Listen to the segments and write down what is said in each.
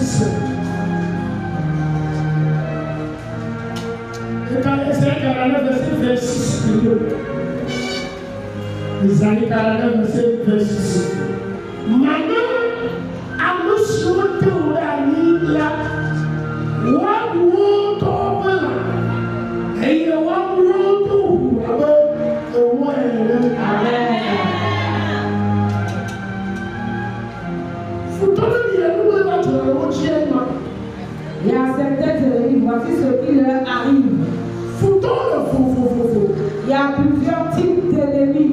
6. Esaïe 49, verset 6. Esaïe 49, verset 6. Maintenant, à nous souhaiter la il y a certains ennemis, voici ce qui leur arrive. Il y a plusieurs types d'ennemis.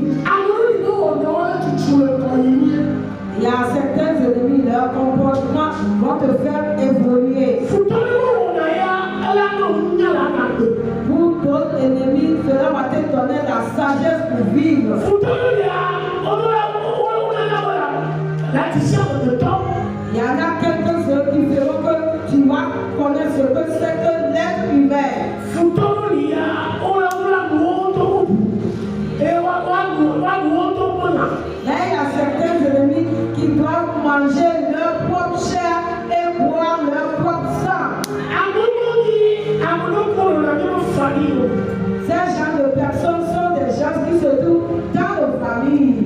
Il y a certains ennemis, leur comportement vont te faire évoluer. Pour d'autres ennemis, cela va te donner la sagesse pour vivre. Il y en a quelques-uns qui feront que tu vas connaître ce que c'est que l'être humain. Mais il y a certains ennemis qui doivent manger leur propre chair et boire leur propre sang. Ces gens de personnes sont des gens qui se trouvent dans nos familles.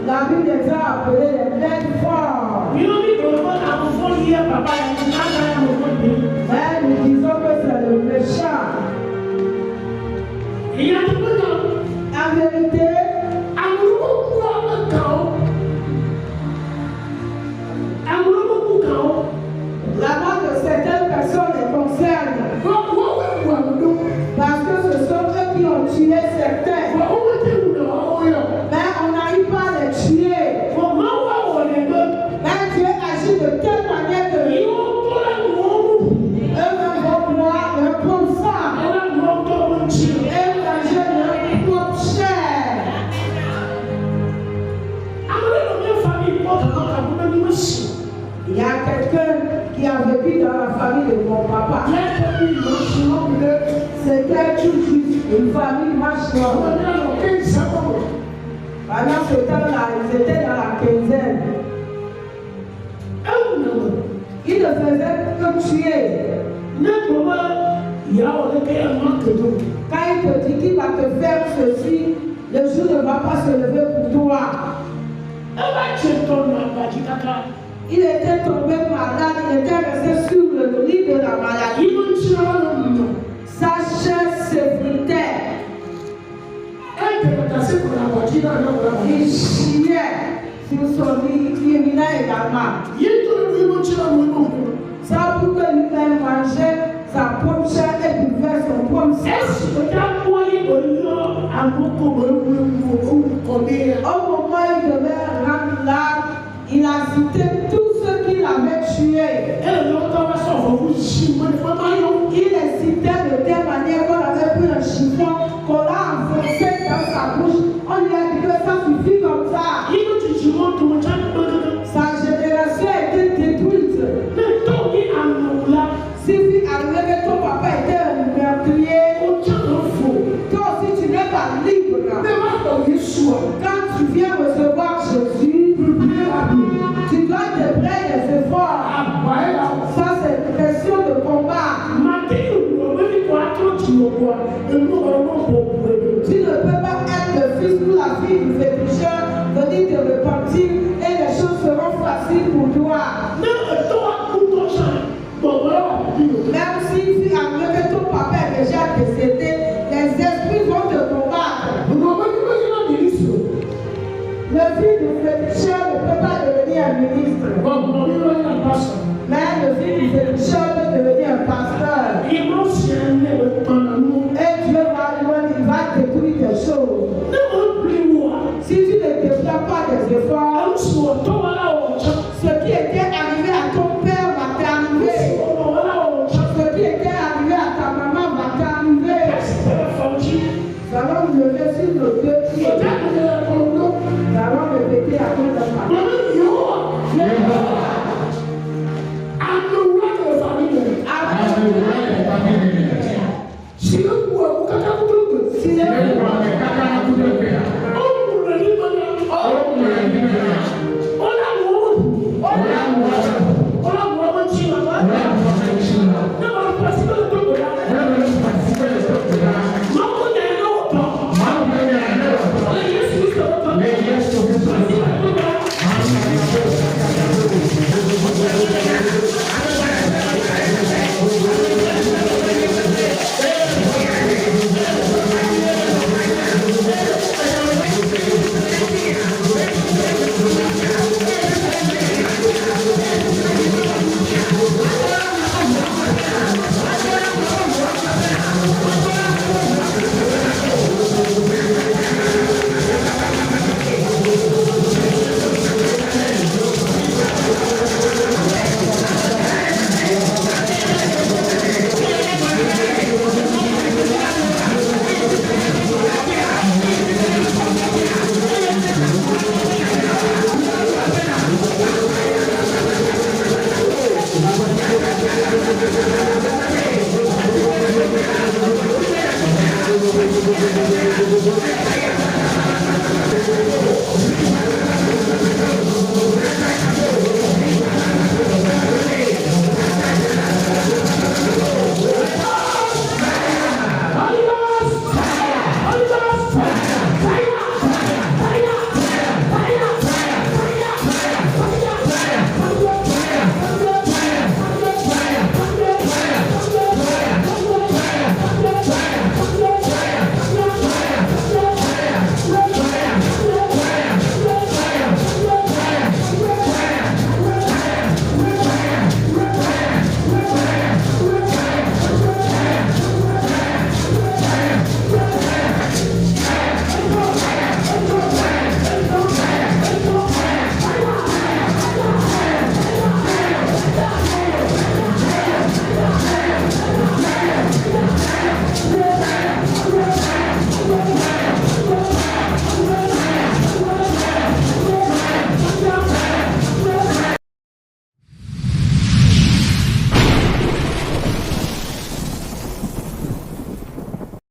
La Bible les a appelés les bêtes forts. Mais nous disons que c'est le méchant. En vérité, la mort de certaines personnes les concerne. Parce que ce sont eux qui ont tué certains. Mais on n'arrive pas à les tuer. Mais Dieu agit de telle manière que eux-mêmes vont boire leur propre sang et manger leur propre chair. Il y a quelqu'un qui a vécu dans la famille de mon papa. C'était une famille marchande. Pendant ce temps-là, ils étaient dans la quinzaine. Ils ne faisaient que tuer. Quand il te dit qu'il va te faire ceci, le jour ne va pas se lever pour toi. Il était tombé malade, il était resté sur le lit de la maladie. Sa chair s'effritait. Il chiait sur son lit, il urinait également. Ça pour que lui-même mangeait sa propre chair et buvait son propre sang. Au moment où il devait rendre l'âme, il a cité tous ceux qu'il avait tués. Il les citait de telle manière qu'on avait pris un chiffon, qu'on l'a enfoncé dans sa bouche. On lui a dit que ça suffit comme ça. Sa génération a été détruite. Si tu arrives que ton papa était un meurtrier, toi aussi tu n'es pas libre. Quand tu viens recevoir Jésus, tu dois te prendre des efforts. Ça c'est une question de combat. Tu ne peux pas être le fils ou la fille du féticheur, venir te repentir et les choses seront faciles pour toi. Même si tu admets que ton papa est déjà décédé, les esprits vont te combattre. Le fils du féticheur ne peut pas devenir un ministre. Mais le fils du féticheur peut devenir un pasteur. Et Dieu va détruire des choses. Si tu ne déploies pas des efforts, ce qui était arrivé à ton père va t'arriver. Ce qui était arrivé à ta maman va t'arriver. Nous allons nous lever sur nos deux pieds. Nous allons répéter à cause de ma maman. Thank you.